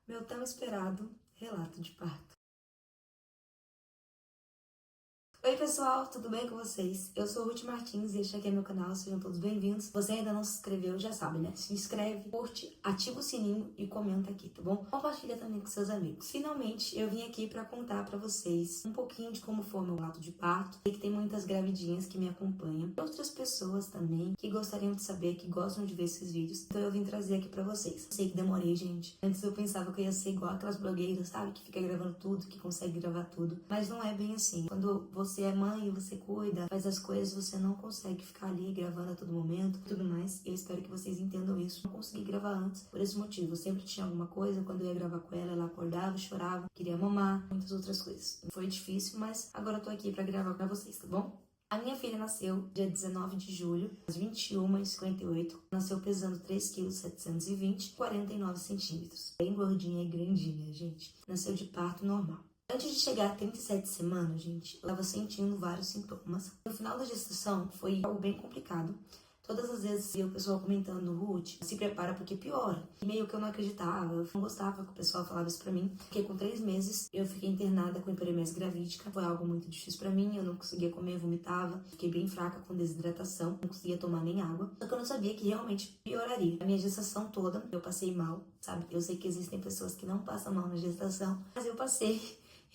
Meu tão esperado relato de parto. Oi pessoal, tudo bem com vocês? Eu sou Ruth Martins e este aqui é meu canal, sejam todos bem-vindos. Se você ainda não se inscreveu, já sabe, né? Se inscreve, curte, ativa o sininho e comenta aqui, tá bom? Compartilha também com seus amigos. Finalmente, eu vim aqui pra contar pra vocês um pouquinho de como foi meu relato de parto. Sei que tem muitas gravidinhas que me acompanham e outras pessoas também que gostariam de saber, que gostam de ver esses vídeos. Então eu vim trazer aqui pra vocês. Sei que demorei, gente. Antes eu pensava que eu ia ser igual aquelas blogueiras, sabe? Que fica gravando tudo, que consegue gravar tudo. Mas não é bem assim. Quando você é mãe, você cuida, faz as coisas, você não consegue ficar ali gravando a todo momento e tudo mais. Eu espero que vocês entendam isso. Não consegui gravar antes por esse motivo. Eu sempre tinha alguma coisa, quando eu ia gravar com ela, ela acordava, chorava, queria mamar, muitas outras coisas. Foi difícil, mas agora eu tô aqui pra gravar pra vocês, tá bom? A minha filha nasceu dia 19 de julho, às 21h58. Nasceu pesando 3,720 kg, 49 centímetros. Bem gordinha e grandinha, gente. Nasceu de parto normal. Antes de chegar a 37 semanas, gente, eu tava sentindo vários sintomas. No final da gestação, foi algo bem complicado. Todas as vezes eu o pessoal comentando, Ruth, se prepara porque piora. E meio que eu não acreditava, eu não gostava que o pessoal falava isso pra mim. Porque com 3 meses eu fiquei internada com hiperemese gravídica. Foi algo muito difícil pra mim, eu não conseguia comer, vomitava. Fiquei bem fraca com desidratação, não conseguia tomar nem água. Só que eu não sabia que realmente pioraria. A minha gestação toda, eu passei mal, sabe? Eu sei que existem pessoas que não passam mal na gestação, mas eu passei.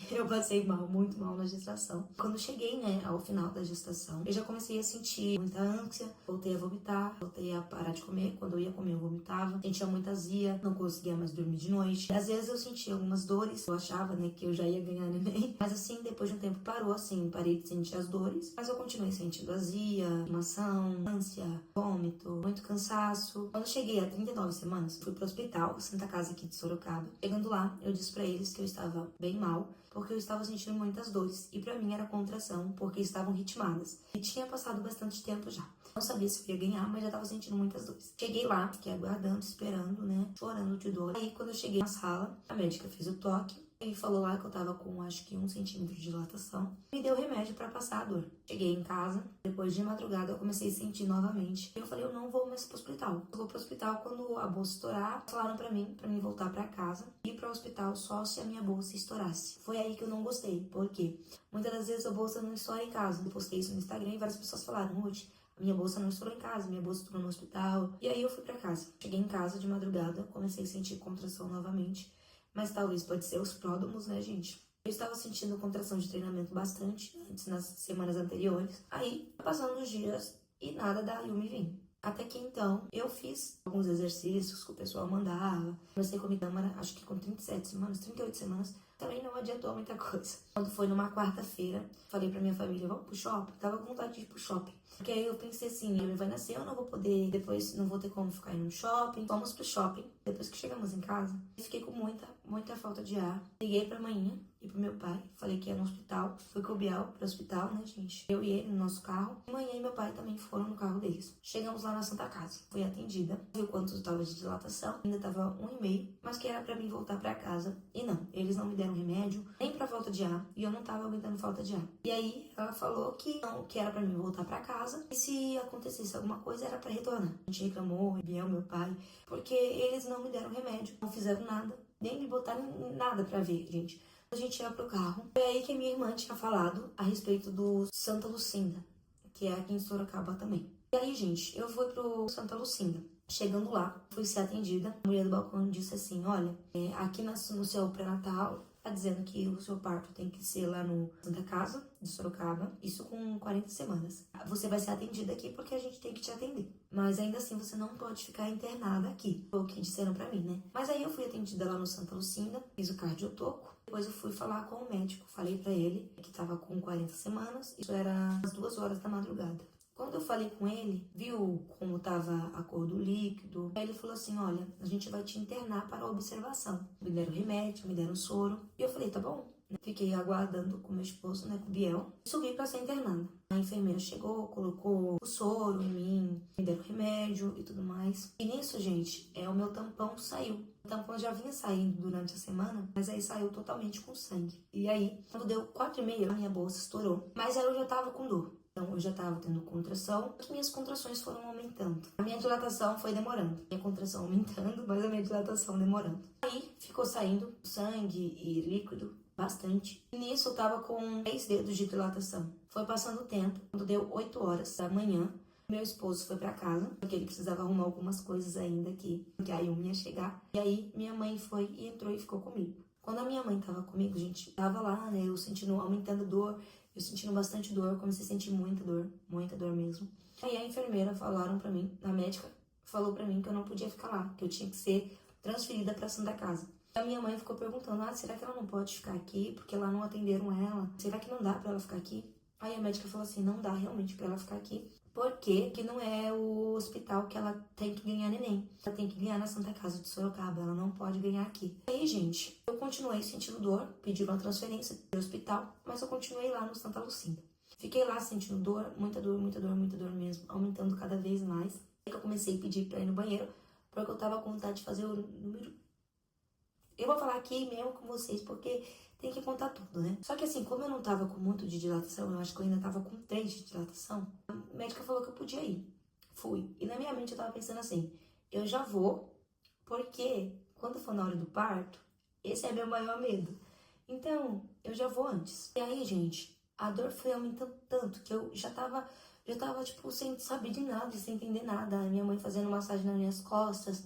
Eu passei mal, muito mal na gestação. Quando cheguei, né, ao final da gestação, eu já comecei a sentir muita ânsia, voltei a vomitar, voltei a parar de comer. Quando eu ia comer, eu vomitava, sentia muita azia, não conseguia mais dormir de noite. Às vezes eu sentia algumas dores, eu achava, né, que eu já ia ganhar neném. Mas assim, depois de um tempo parou, assim, parei de sentir as dores, mas eu continuei sentindo azia, queimação, ânsia, vômito, muito cansaço. Quando cheguei a 39 semanas, fui pro hospital, Santa Casa aqui de Sorocaba. Chegando lá, eu disse pra eles que eu estava bem mal, porque eu estava sentindo muitas dores, e pra mim era contração, porque estavam ritmadas. E tinha passado bastante tempo já. Não sabia se eu ia ganhar, mas já estava sentindo muitas dores. Cheguei lá, fiquei aguardando, esperando, né, chorando de dor. Aí, quando eu cheguei na sala, a médica fez o toque, e falou lá que eu tava com, acho que 1 centímetro de dilatação. Me deu remédio pra passar a dor. Cheguei em casa, depois de madrugada eu comecei a sentir novamente. Eu falei, eu não vou mais pro hospital. Eu vou pro hospital quando a bolsa estourar. Falaram pra mim voltar pra casa. Ir pro hospital só se a minha bolsa estourasse. Foi aí que eu não gostei. Por quê? Muitas das vezes a bolsa não estoura em casa. Eu postei isso no Instagram e várias pessoas falaram, Ruth, a minha bolsa não estourou em casa, minha bolsa estourou no hospital. E aí eu fui pra casa. Cheguei em casa de madrugada, comecei a sentir contração novamente. Mas talvez pode ser os pródromos, né, gente? Eu estava sentindo contração de treinamento bastante antes, nas semanas anteriores. Aí, passando os dias e nada da Yumi vir. Até que então, eu fiz alguns exercícios que o pessoal mandava. Comecei com a câmara, acho que com 37 semanas, 38 semanas. Também não adiantou muita coisa. Quando foi numa quarta-feira, falei pra minha família, vamos pro shopping? Tava com vontade de ir pro shopping. Porque aí eu pensei assim, a Yumi vai nascer, eu não vou poder, depois não vou ter como ficar indo no shopping. Vamos pro shopping. Depois que chegamos em casa, fiquei com muita falta de ar. Liguei pra manhã e pro meu pai, falei que ia no hospital. Fui com o Biel pro hospital, né, gente? Eu e ele no nosso carro. Manhã e meu pai também foram no carro deles. Chegamos lá na Santa Casa. Fui atendida. Viu quanto estava de dilatação. Ainda tava 1,5, mas que era pra mim voltar pra casa. E não, eles não me deram remédio, nem pra falta de ar. E eu não tava aguentando falta de ar. E aí, ela falou que não, que era pra mim voltar pra casa. E se acontecesse alguma coisa, era pra retornar. A gente reclamou, o Biel, meu pai, porque eles não me deram remédio, não fizeram nada, nem me botaram nada pra ver, gente. A gente ia pro carro. Foi aí que a minha irmã tinha falado a respeito do Santa Lucinda, que é aqui em Sorocaba também. E aí, gente, eu fui pro Santa Lucinda. Chegando lá, fui ser atendida. A mulher do balcão disse assim, olha, aqui no seu pré-natal, tá dizendo que o seu parto tem que ser lá no Santa Casa de Sorocaba, isso com 40 semanas. Você vai ser atendida aqui porque a gente tem que te atender. Mas ainda assim, você não pode ficar internada aqui. Foi o que disseram pra mim, né? Mas aí eu fui atendida lá no Santa Lucinda, fiz o cardiotoco. Depois eu fui falar com o médico. Falei pra ele que tava com 40 semanas. Isso era às 2 horas da madrugada. Quando eu falei com ele, viu como estava a cor do líquido, aí ele falou assim, olha, a gente vai te internar para observação. Me deram remédio, me deram soro. E eu falei, tá bom. Fiquei aguardando com meu esposo, né, com o Biel. Subi para ser internada. A enfermeira chegou, colocou o soro em mim, me deram remédio e tudo mais. E nisso, gente, o meu tampão saiu. O tampão já vinha saindo durante a semana, mas aí saiu totalmente com sangue. E aí, quando deu 4h30, a minha bolsa estourou. Mas aí eu já tava com dor. Então, eu já estava tendo contração, as minhas contrações foram aumentando. A minha dilatação foi demorando. Minha contração aumentando, mas a minha dilatação demorando. Aí, ficou saindo sangue e líquido bastante. E nisso, eu tava com 3 dedos de dilatação. Foi passando o tempo, quando deu 8 horas da manhã, meu esposo foi pra casa, porque ele precisava arrumar algumas coisas ainda aqui, porque a Yumi ia chegar. E aí, minha mãe foi e entrou e ficou comigo. Quando a minha mãe tava comigo, gente, tava lá, né, eu sentindo, aumentando dor, eu sentindo bastante dor, comecei a sentir muita dor mesmo. Aí a enfermeira falaram pra mim, a médica falou pra mim que eu não podia ficar lá, que eu tinha que ser transferida pra Santa Casa. A minha mãe ficou perguntando, será que ela não pode ficar aqui, porque lá não atenderam ela? Será que não dá pra ela ficar aqui? Aí a médica falou assim, não dá realmente pra ela ficar aqui, porque que não é o hospital que ela tem que ganhar neném. Ela tem que ganhar na Santa Casa de Sorocaba, ela não pode ganhar aqui. Aí, gente, eu continuei sentindo dor, pedi uma transferência do hospital, mas eu continuei lá no Santa Lucinda. Fiquei lá sentindo dor, muita dor mesmo, aumentando cada vez mais. Aí que eu comecei a pedir pra ir no banheiro, porque eu tava com vontade de fazer o número... Eu vou falar aqui mesmo com vocês, porque tem que contar tudo, né? Só que assim, como eu não tava com muito de dilatação, eu acho que eu ainda tava com 3 de dilatação, a médica falou que eu podia ir. Fui. E na minha mente eu tava pensando assim, eu já vou, porque quando for na hora do parto, esse é meu maior medo. Então, eu já vou antes. E aí, gente, a dor foi aumentando tanto que eu já tava tipo, sem saber de nada, sem entender nada. A minha mãe fazendo massagem nas minhas costas.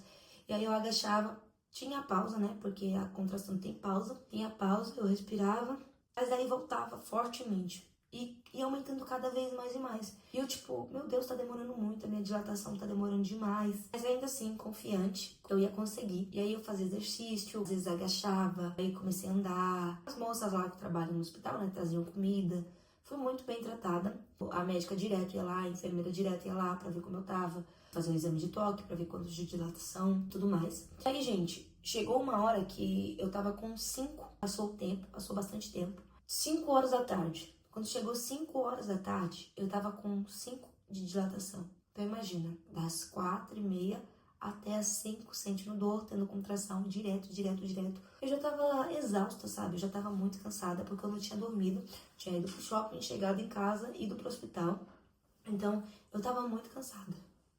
E aí eu agachava. Tinha pausa, né? Porque a contração tem pausa. Tinha pausa, eu respirava. Mas aí voltava fortemente. E aumentando cada vez mais e mais. E eu, tipo, meu Deus, tá demorando muito. A minha dilatação tá demorando demais. Mas ainda assim, confiante, eu ia conseguir. E aí eu fazia exercício, às vezes agachava. Aí comecei a andar. As moças lá que trabalham no hospital, né? Traziam comida. Fui muito bem tratada. A médica direto ia lá, a enfermeira direto ia lá pra ver como eu tava. Fazer um exame de toque pra ver quantos de dilatação, tudo mais. E aí, gente, chegou uma hora que eu tava com 5, passou o tempo, passou bastante tempo. 5 horas da tarde. Quando chegou 5 horas da tarde, eu tava com 5 de dilatação. Então imagina, das 4h30 até as 5, sentindo dor, tendo contração direto. Eu já tava exausta, sabe? Eu já tava muito cansada porque eu não tinha dormido. Tinha ido pro shopping, chegado em casa, ido pro hospital. Então, eu tava muito cansada.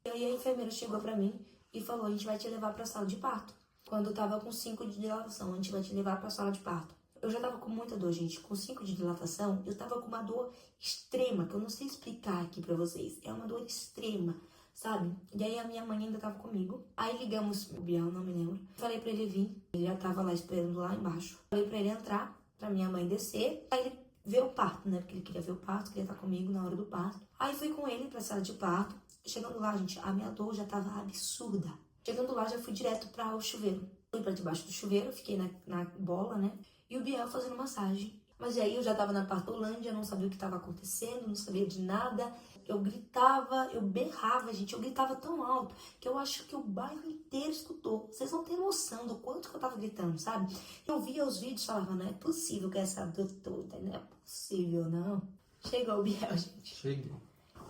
E aí a enfermeira chegou pra mim e falou, a gente vai te levar pra sala de parto. Quando eu tava com 5 de dilatação, a gente vai te levar pra sala de parto. Eu já tava com muita dor, gente. Com 5 de dilatação, eu tava com uma dor extrema, que eu não sei explicar aqui pra vocês. É uma dor extrema, sabe? E aí a minha mãe ainda tava comigo. Aí ligamos o Biel, não me lembro. Falei pra ele vir. Ele já tava lá esperando lá embaixo. Falei pra ele entrar, pra minha mãe descer. Aí ele ver o parto, né? Porque ele queria ver o parto, queria estar comigo na hora do parto. Aí fui com ele pra sala de parto. Chegando lá, gente, a minha dor já tava absurda. Chegando lá, já fui direto para o chuveiro. Fui pra debaixo do chuveiro, fiquei na bola, né? E o Biel fazendo massagem. Mas aí eu já tava na Partolândia, não sabia o que tava acontecendo, não sabia de nada. Eu gritava, eu berrava, gente. Eu gritava tão alto que eu acho que o bairro inteiro escutou. Vocês não têm noção do quanto que eu tava gritando, sabe? Eu via os vídeos e falava, não é possível que essa dor toda, não é possível, não. Chegou o Biel, gente. Cheguei.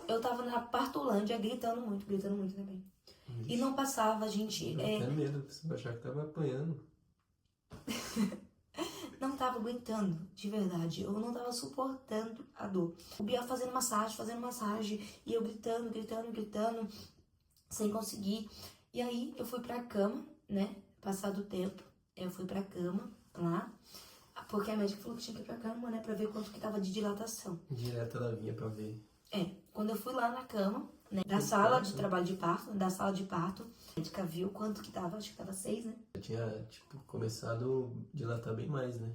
Eu tava na Partolândia gritando muito também. E não passava, gente. Até medo, você vai achar que tava apanhando. Não tava aguentando, de verdade. Eu não tava suportando a dor. O Biel fazendo massagem. E eu gritando, sem conseguir. E aí eu fui pra cama, né? Passado o tempo, eu fui pra cama lá. Porque a médica falou que tinha que ir pra cama, né? Pra ver quanto que tava de dilatação. Direto ela vinha pra ver. Quando eu fui lá na cama, né? Da sala de trabalho de parto, a médica viu quanto que tava, acho que tava 6, né? Eu tinha, começado a dilatar bem mais, né?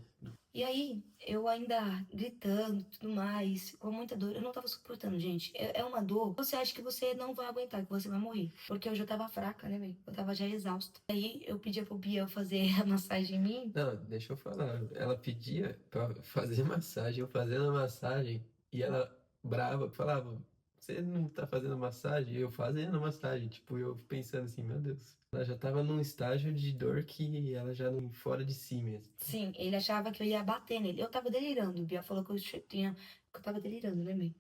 E aí, eu ainda gritando, tudo mais, com muita dor, eu não tava suportando, gente. É uma dor, você acha que você não vai aguentar, que você vai morrer. Porque eu já tava fraca, né, velho? Eu tava já exausta. Aí, eu pedia pro Biel fazer a massagem em mim. Não, deixa eu falar. Ela pedia pra fazer massagem, eu fazendo a massagem, e ela brava, falava, você não tá fazendo massagem? Eu fazendo a massagem, tipo, eu pensando assim, meu Deus. Ela já tava num estágio de dor que ela já não fora de si mesmo. Sim, ele achava que eu ia bater nele. Eu tava delirando. O Biel falou que que eu tava delirando, né, mãe?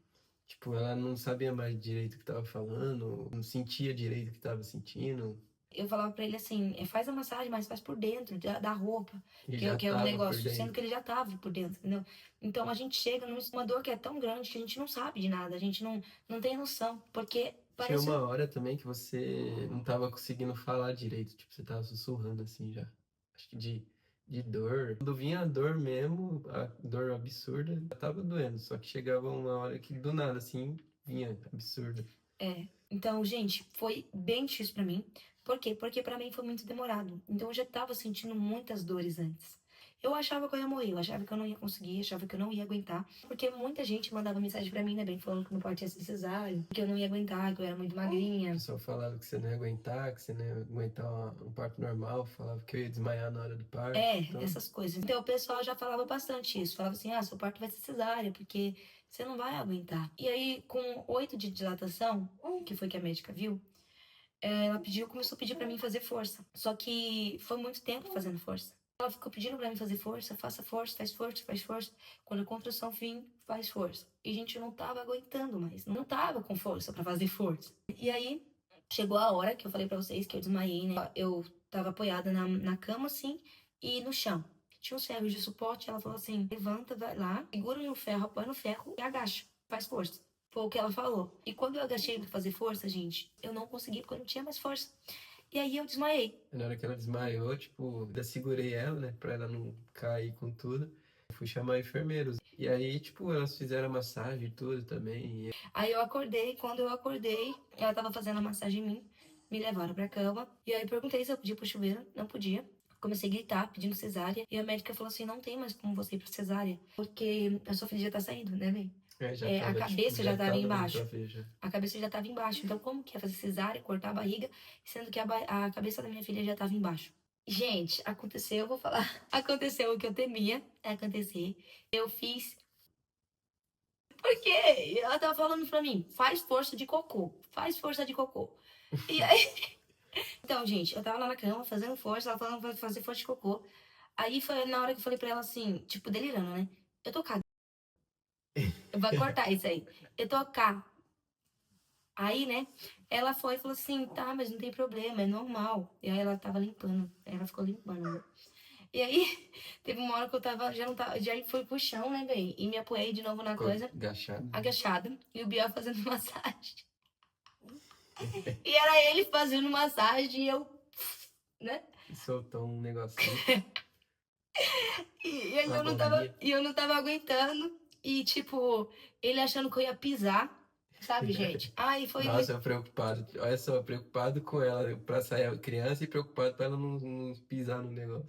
Tipo, ela não sabia mais direito o que tava falando, não sentia direito o que tava sentindo. Eu falava pra ele assim, faz a massagem, mas faz por dentro da roupa, E que, já que é um tava por negócio, sendo dentro. que ele já tava por dentro, entendeu? Então a gente chega numa dor que é tão grande que a gente não sabe de nada, a gente não tem noção, porque Tinha parece. uma hora também que você não tava conseguindo falar direito, tipo, você tava sussurrando assim já. Acho que de dor. Quando vinha a dor mesmo, a dor absurda, já tava doendo. Só que chegava uma hora que do nada, assim, vinha absurda. Então, gente, foi bem difícil pra mim. Por quê? Porque pra mim foi muito demorado. Então eu já tava sentindo muitas dores antes. Eu achava que eu ia morrer, eu achava que eu não ia conseguir, achava que eu não ia aguentar. Porque muita gente mandava mensagem pra mim, né, bem, falando que meu parto ia ser cesárea, que eu não ia aguentar, que eu era muito O magrinha. pessoal falava que você não ia aguentar, que você não ia aguentar um parto normal, falava que eu ia desmaiar na hora do parto. Então, Essas coisas. Então o pessoal já falava bastante isso. Falava assim, seu parto vai ser cesárea, porque você não vai aguentar. E aí, com 8 de dilatação, que foi que a médica viu, ela começou a pedir pra mim fazer força. Só que foi muito tempo fazendo força. Ela ficou pedindo pra mim fazer força, faça força, faz força, faz força. Quando a contração fim, faz força. E a gente não tava aguentando mais, não tava com força pra fazer força. E aí, chegou a hora que eu falei pra vocês que eu desmaiei, né? Eu tava apoiada na cama, assim, e no chão. Tinha uns ferros de suporte, ela falou assim, levanta, vai lá, segura no ferro, apoia no ferro e agacha, faz força. Foi o que ela falou. E quando eu agachei pra fazer força, gente, eu não consegui porque eu não tinha mais força. E aí eu desmaiei. na hora que ela desmaiou, tipo, ainda segurei ela, né, pra ela não cair com tudo. Fui chamar enfermeiros. E aí, tipo, elas fizeram a massagem e tudo também. Aí eu acordei, quando eu acordei, ela tava fazendo a massagem em mim, me levaram pra cama. E aí eu perguntei se eu podia ir pro chuveiro, não podia. Comecei a gritar, pedindo cesárea. E a médica falou assim, não tem mais como você ir pra cesárea, porque a sua filha já tá saindo, né, bem? Já A tava, tipo, cabeça já já tava tava dando embaixo. pra ver já. A cabeça já tava embaixo. Então como que ia fazer cesárea, cortar a barriga, sendo que a cabeça da minha filha já tava embaixo? Gente, aconteceu, eu vou falar. Aconteceu o que eu temia acontecer. Eu fiz. Porque ela tava falando pra mim, faz força de cocô, faz força de cocô. E aí, então, gente, eu tava lá na cama fazendo força, ela falando pra fazer força de cocô. Aí foi na hora que eu falei pra ela assim, tipo, delirando, né? Eu tô cagando. Vai cortar isso aí. Eu tô cagando. Aí, né, ela foi e falou assim, tá, mas não tem problema, é normal. E aí ela tava limpando, ela ficou limpando, né? E aí, teve uma hora que eu tava, já não tava, já fui pro chão, né, bem? E me apoiei de novo na Ficou coisa, agachado. agachada, e o Biel fazendo massagem. E era ele fazendo massagem e eu, né? E soltou um negocinho, E aí uma bombinha. eu não tava aguentando. E tipo, ele achando que eu ia pisar, sabe, gente? Ai, foi muito. Nossa, eu preocupado. Olha só, preocupado com ela pra sair a criança e preocupado pra ela não pisar no negócio.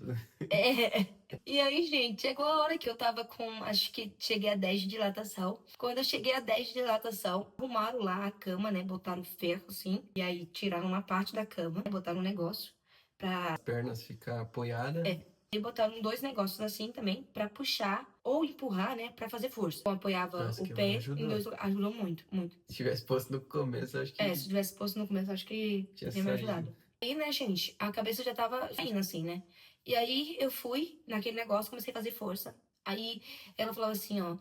É. E aí, gente, chegou a hora que eu tava com, acho que cheguei a 10 de dilatação. Quando eu cheguei a 10 de dilatação, arrumaram lá a cama, né? Botaram ferro, assim. E aí tiraram uma parte da cama, botaram um negócio pra. As pernas ficam apoiadas. E botaram dois negócios assim também pra puxar ou empurrar, né? Pra fazer força. Eu apoiava Nossa, o que pé em ajudou. dois lugares. Ajudou muito, muito. Se tivesse posto no começo, acho Se que tivesse posto no começo, acho que tinha teria me saído. ajudado. Aí, né, gente, a cabeça já tava indo assim, né? E aí eu fui naquele negócio, comecei a fazer força. Aí ela falava assim, ó,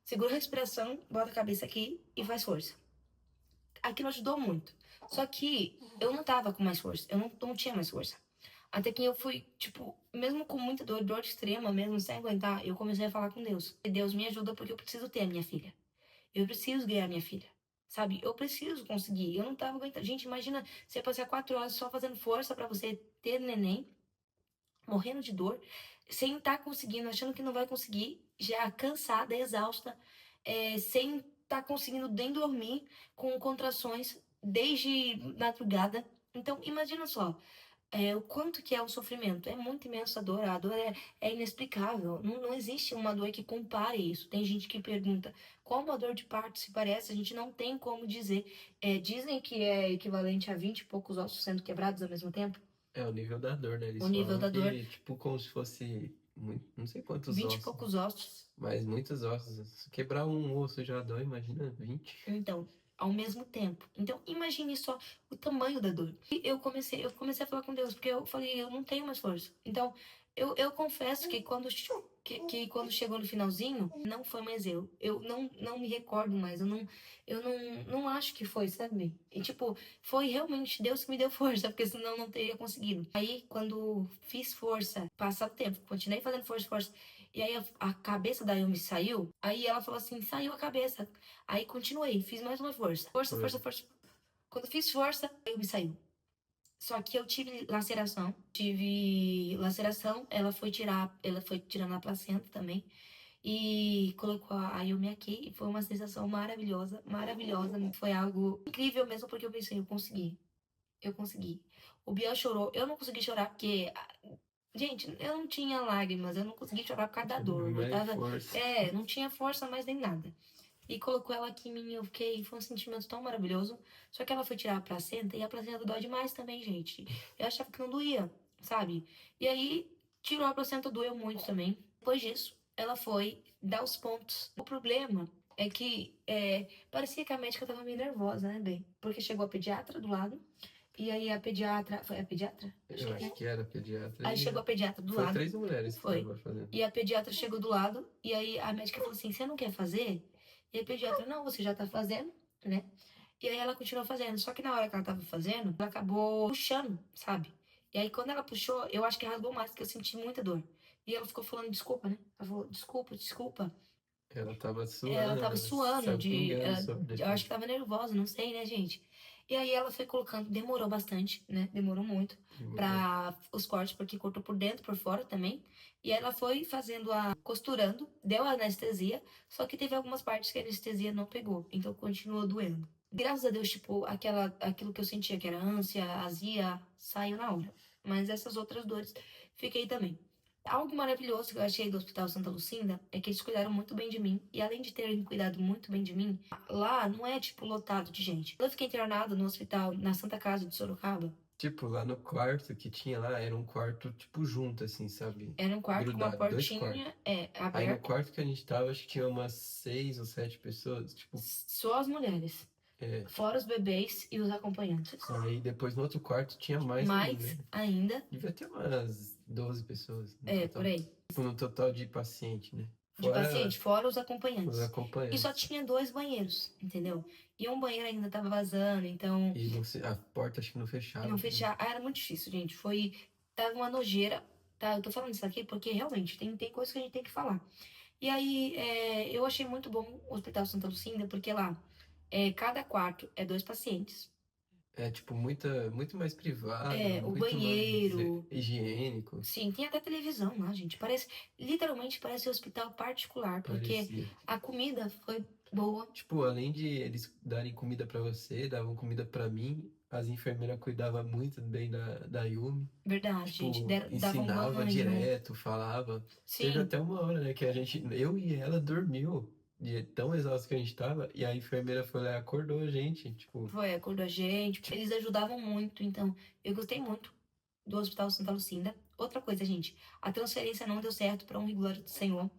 segura a respiração, bota a cabeça aqui e faz força. Aquilo ajudou muito. Só que eu não tava com mais força, eu não tinha mais força. Até que eu fui, tipo, mesmo com muita dor, dor extrema, mesmo sem aguentar, eu comecei a falar com Deus. Deus me ajuda porque eu preciso ter a minha filha. Eu preciso ganhar minha filha. Sabe? Eu preciso conseguir. Eu não tava aguentando. Gente, imagina você passar 4 horas só fazendo força pra você ter neném, morrendo de dor, sem estar conseguindo, achando que não vai conseguir, já cansada, exausta, sem estar conseguindo nem dormir, com contrações desde madrugada. Então, imagina só, o quanto que é o sofrimento. É muito imenso a dor é inexplicável. Não existe uma dor que compare isso. Tem gente que pergunta como a dor de parto se parece, a gente não tem como dizer. Dizem que é equivalente a 20 e poucos ossos sendo quebrados ao mesmo tempo. É o nível da dor, né? O Eles nível falam da dor, que, tipo, como se fosse, não sei quantos 20 e ossos, poucos ossos. mas muitos ossos. Se quebrar um osso já dói, imagina 20. Então, ao mesmo tempo. Então, imagine só o tamanho da dor. E eu comecei a falar com Deus, porque eu falei, eu não tenho mais força. Então, eu confesso que quando que quando chegou no finalzinho, não foi mais eu. Eu não me recordo mais. Eu não acho que foi, sabe? E tipo, foi realmente Deus que me deu força, porque senão eu não teria conseguido. Aí, quando fiz força, passado o tempo, continuei fazendo força. E aí a cabeça da Yumi saiu. Aí ela falou assim: saiu a cabeça. Aí continuei, fiz mais uma força. Foi. Força. Quando fiz força, a Yumi saiu. Só que eu tive laceração. Tive laceração, ela foi tirando a placenta também. E colocou a Yumi aqui. E foi uma sensação maravilhosa, maravilhosa. Foi algo incrível mesmo, porque eu pensei, eu consegui. Eu consegui. O Biel chorou. Eu não consegui chorar porque. Gente, eu não tinha lágrimas, eu não consegui chorar por causa da dor. Eu Mais tava. força. Não tinha força mais nem nada. E colocou ela aqui em mim, eu fiquei, foi um sentimento tão maravilhoso. Só que ela foi tirar a placenta e a placenta dói demais também, gente. Eu achava que não doía, sabe? E aí, tirou a placenta, doeu muito também. Depois disso, ela foi dar os pontos. O problema é que parecia que a médica tava meio nervosa, né, bem? Porque chegou a pediatra do lado. E aí a pediatra. Foi a pediatra? Eu acho que era pediatra. Aí chegou a pediatra do Foi lado. 3 mulheres que Foi. estavam fazendo. E a pediatra chegou do lado, e aí a médica falou assim: você não quer fazer? E a pediatra, não, você já tá fazendo, né? E aí ela continuou fazendo. Só que na hora que ela tava fazendo, ela acabou puxando, sabe? E aí quando ela puxou, eu acho que rasgou mais, porque eu senti muita dor. E ela ficou falando desculpa, né? Ela falou, desculpa. Ela tava Ela suando, tava ela suando saiu pingando sobre eu acho depois. que tava nervosa, não sei, né, gente? E aí ela foi colocando, demorou bastante, né? Demorou muito Demorou. pra os cortes, porque cortou por dentro, por fora também. E aí ela foi fazendo costurando, deu a anestesia, só que teve algumas partes que a anestesia não pegou, então continuou doendo. Graças a Deus, tipo, aquilo que eu sentia, que era ânsia, azia, saiu na hora. Mas essas outras dores, fiquei também. Algo maravilhoso que eu achei do Hospital Santa Lucinda é que eles cuidaram muito bem de mim. E além de terem cuidado muito bem de mim, lá não é, tipo, lotado de gente. Eu fiquei internada no hospital, na Santa Casa de Sorocaba. Tipo, lá no quarto que tinha lá, era um quarto, tipo, junto, assim, sabe? Era um quarto com uma Grudado, 2 quartos. portinha Aí no aberta. quarto que a gente tava, acho que tinha umas 6 ou 7 pessoas, tipo, Só as mulheres. é. Fora os bebês e os acompanhantes. Aí depois no outro quarto tinha mais ainda. Mais ainda, Devia ter umas 12 pessoas no por total. aí. Tipo, no total de paciente, né? De Fora paciente, fora os os acompanhantes. E só acompanhantes. tinha 2 banheiros, entendeu? E um banheiro ainda tava vazando, então E a porta acho que não fechava não também. fechar. Era muito difícil, gente. Tava uma nojeira. Tá, eu tô falando isso aqui porque realmente tem coisas que a gente tem que falar. E aí, eu achei muito bom o Hospital Santa Lucinda, porque lá, cada quarto é 2 pacientes. É, tipo, muito mais privado, O muito mais banheiro. higiênico, Sim, tem até televisão lá, gente. Literalmente parece um hospital particular, porque parecia. a comida foi boa. Tipo, além de eles darem comida pra você, davam comida pra mim, as enfermeiras cuidavam muito bem da Yumi. Verdade, gente. Tipo, Davam ensinava banho. direto, falava. Teve Sim, até uma hora, né, que eu e ela dormiu, de tão exausto que a gente tava, e a enfermeira foi lá e acordou a gente, tipo, foi, acordou a gente. Eles ajudavam muito, então eu gostei muito do Hospital Santa Lucinda. Outra coisa, gente, a transferência não deu certo para honra e glória do Senhor.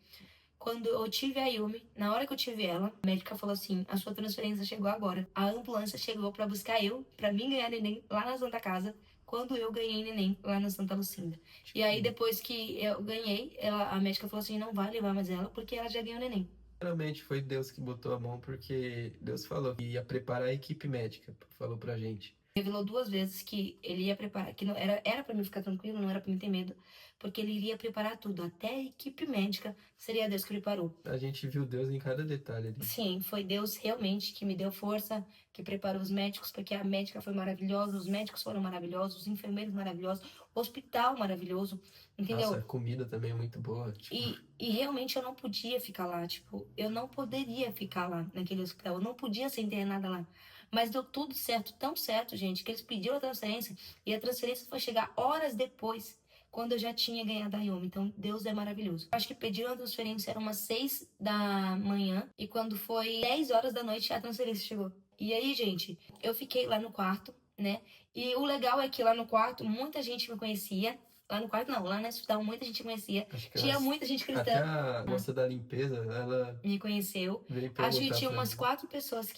Quando eu tive a Yumi, na hora que eu tive ela, a médica falou assim: a sua transferência chegou agora. A ambulância chegou para buscar eu, para mim ganhar neném lá na Santa Casa, quando eu ganhei neném lá na Santa Lucinda. E aí, tipo, depois que eu ganhei, a médica falou assim: não vai levar mais ela, porque ela já ganhou neném. realmente foi Deus que botou a mão, porque Deus falou que ia preparar a equipe médica, falou pra gente. Revelou 2 vezes que ele ia preparar, que não era para mim ficar tranquilo, não era para mim ter medo, porque ele iria preparar tudo, até a equipe médica seria Deus que preparou. A gente viu Deus em cada detalhe ali. Sim, foi Deus realmente que me deu força, que preparou os médicos, porque a médica foi maravilhosa, os médicos foram maravilhosos, os enfermeiros maravilhosos, o hospital maravilhoso, Nossa, a entendeu? comida também é muito boa, tipo, E realmente eu não podia ficar lá, tipo, eu não poderia ficar lá naquele hospital, eu não podia ser internada lá. Mas deu tudo certo, tão certo, gente, que eles pediram a transferência e a transferência foi chegar horas depois, quando eu já tinha ganhado a Yumi. Então, Deus é maravilhoso. Acho que pediram a transferência, era umas 6 da manhã e quando foi 10 horas da noite, a transferência chegou. E aí, gente, eu fiquei lá no quarto, né? E o legal é que lá no quarto, muita gente me conhecia. Lá no quarto não, lá no hospital muita gente conhecia. acho que Tinha muita gente até cristã a moça da limpeza, ela me conheceu. veio Acho que perguntar tinha pra umas mim. 4 pessoas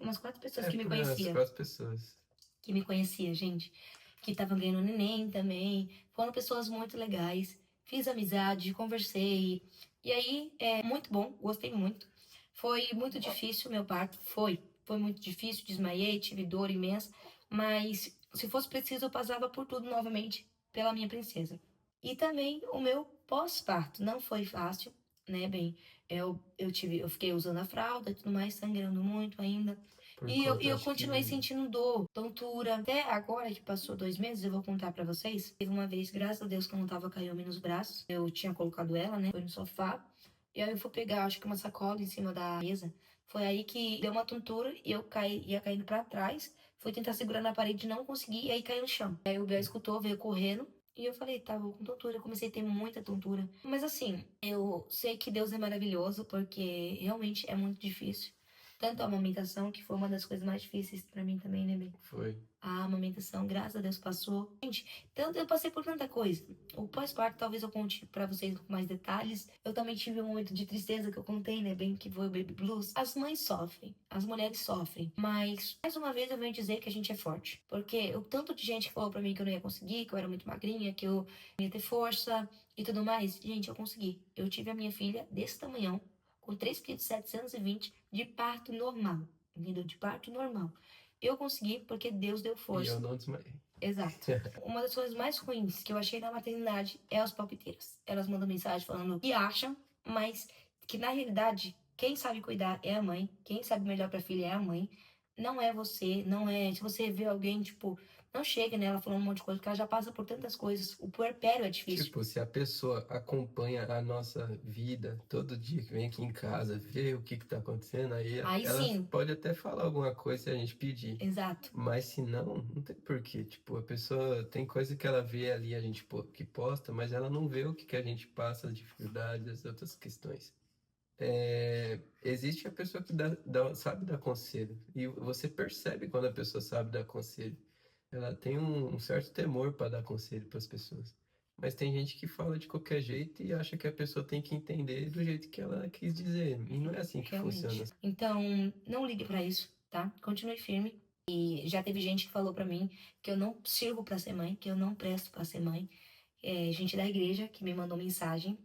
umas 4 pessoas É, que me por umas conhecia, 4 pessoas. gente, que estavam ganhando neném também. Foram pessoas muito legais. fiz amizade, conversei. E aí, é muito bom, gostei muito. Foi muito difícil o meu parto, foi muito difícil, desmaiei, tive dor imensa, mas se fosse preciso eu passava por tudo novamente pela minha princesa. E também o meu pós-parto não foi fácil, né, bem, eu fiquei usando a fralda e tudo mais, sangrando muito ainda. Por E eu acho continuei que sentindo dor, tontura. Até agora que passou 2 meses, eu vou contar pra vocês. Teve uma vez, graças a Deus, que eu não tava com a Yumi nos braços. Eu tinha colocado ela, né? Foi no sofá. E aí eu fui pegar, acho que uma sacola em cima da mesa. Foi aí que deu uma tontura e eu ia caindo pra trás. Fui tentar segurar na parede, não consegui, e aí caí no chão. Aí o Biel escutou, veio correndo. E eu falei, tá, vou com tontura. Eu comecei a ter muita tontura. Mas assim, eu sei que Deus é maravilhoso, porque realmente é muito difícil. Tanto a amamentação, que foi uma das coisas mais difíceis pra mim também, né, bem? foi. A amamentação, graças a Deus, passou. Gente, tanto eu passei por tanta coisa. O pós-parto, talvez eu conte pra vocês com mais detalhes. Eu também tive um momento de tristeza que eu contei, né, bem, que foi o baby blues. As mães sofrem, as mulheres sofrem. Mas, mais uma vez, eu venho dizer que a gente é forte. Porque o tanto de gente que falou pra mim que eu não ia conseguir, que eu era muito magrinha, que eu não ia ter força e tudo mais. Gente, eu consegui. Eu tive a minha filha desse tamanhão, com 3,720 kg de parto normal. Entendeu? De parto normal. Eu consegui porque Deus deu E eu força. não desmaiei. Exato. Uma das coisas mais ruins que eu achei na maternidade é as palpiteiras. Elas mandam mensagem falando o que acham, mas que na realidade quem sabe cuidar é a mãe, quem sabe melhor pra filha é a mãe. Não é você, não é. Se você vê alguém, tipo, não chega nela falando um monte de coisa, porque ela já passa por tantas coisas. O puerpério é difícil. Tipo, se a pessoa acompanha a nossa vida todo dia que vem aqui em casa, vê o que tá acontecendo, aí Aí ela sim, pode até falar alguma coisa se a gente pedir. exato. Mas se não, não tem porquê. Tipo, a pessoa tem coisa que ela vê ali, a gente que posta, mas ela não vê o que a gente passa, as dificuldades, as outras questões. Existe a pessoa que sabe dar conselho. E você percebe quando a pessoa sabe dar conselho. Ela tem um certo temor para dar conselho para as pessoas. Mas tem gente que fala de qualquer jeito e acha que a pessoa tem que entender do jeito que ela quis dizer. E não é assim que funciona. Realmente. Então, não ligue pra isso, tá? Continue firme. E já teve gente que falou pra mim que eu não sirvo pra ser mãe, que eu não presto pra ser mãe. Gente da igreja que me mandou mensagem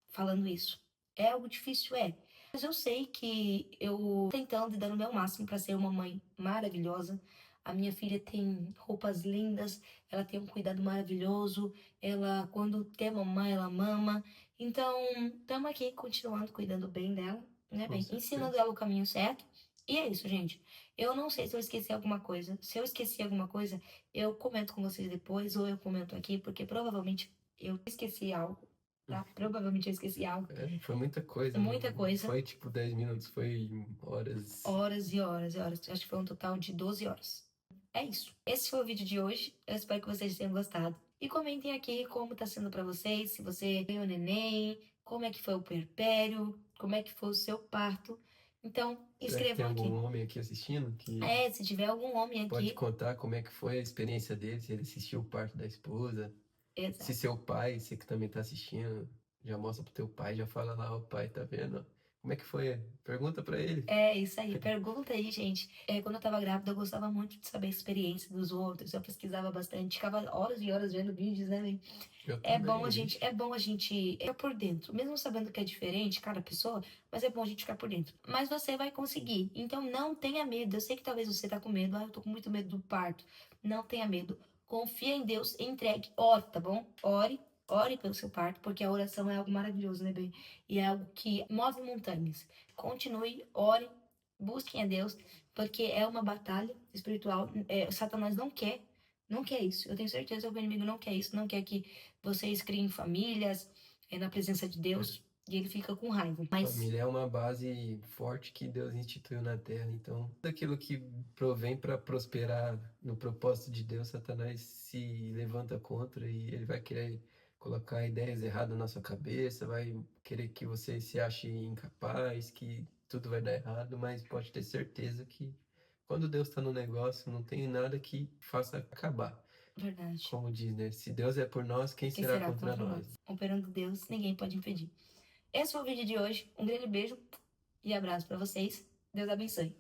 falando isso. É algo difícil, é. Mas eu sei que eu tentando e dando o meu máximo pra ser uma mãe maravilhosa. A minha filha tem roupas lindas, ela tem um cuidado maravilhoso, ela, quando quer mamar, ela mama. Então, estamos aqui continuando cuidando bem dela, né, Com bem, ensinando certeza. ela o caminho certo. E é isso, gente. Eu não sei se eu esqueci alguma coisa. Se eu esqueci alguma coisa, eu comento com vocês depois, ou eu comento aqui, porque provavelmente eu esqueci algo, tá? Provavelmente eu esqueci algo. Foi muita coisa, Muita não coisa. foi tipo 10 minutos, foi horas. Horas e horas e horas. Acho que foi um total de 12 horas. É isso. Esse foi o vídeo de hoje. Eu espero que vocês tenham gostado. E comentem aqui como tá sendo pra vocês, se você ganhou neném, como é que foi o puerpério, como é que foi o seu parto. Então, Será que tem escrevam aqui. algum homem aqui assistindo que Se tiver algum homem pode aqui. contar como é que foi a experiência dele, se ele assistiu o parto da esposa? Se Exato. seu pai, você que também tá assistindo, já mostra pro teu pai, já fala lá, o pai, tá vendo? Como é que foi? Pergunta pra ele. É isso aí. Pergunta aí, gente. Quando eu tava grávida, eu gostava muito de saber a experiência dos outros. Eu pesquisava bastante, ficava horas e horas vendo vídeos, né, bem? Eu É também, bom a gente, vixe. é bom a gente ficar por dentro, mesmo sabendo que é diferente cada pessoa, mas é bom a gente ficar por dentro. Mas você vai conseguir. Então não tenha medo. Eu sei que talvez você tá com medo. Eu tô com muito medo do parto. Não tenha medo. Confia em Deus, entregue, ore, tá bom? Ore, ore pelo seu parto, porque a oração é algo maravilhoso, né, bem? E é algo que move montanhas. Continue, ore, busquem a Deus, porque é uma batalha espiritual. Satanás não quer isso. Eu tenho certeza que o inimigo não quer isso, não quer que vocês criem famílias na presença de Deus e ele fica com raiva. Mas Família é uma base forte que Deus instituiu na terra. Então, tudo aquilo que provém para prosperar no propósito de Deus, Satanás se levanta contra e ele vai querer colocar ideias erradas na sua cabeça, vai querer que você se ache incapaz, que tudo vai dar errado, mas pode ter certeza que quando Deus está no negócio, não tem nada que faça acabar. verdade. Como diz, né? Se Deus é por nós, quem Quem será será contra contra nós? nós? Operando Deus, ninguém pode impedir. Esse foi o vídeo de hoje. Um grande beijo e abraço pra vocês. Deus abençoe.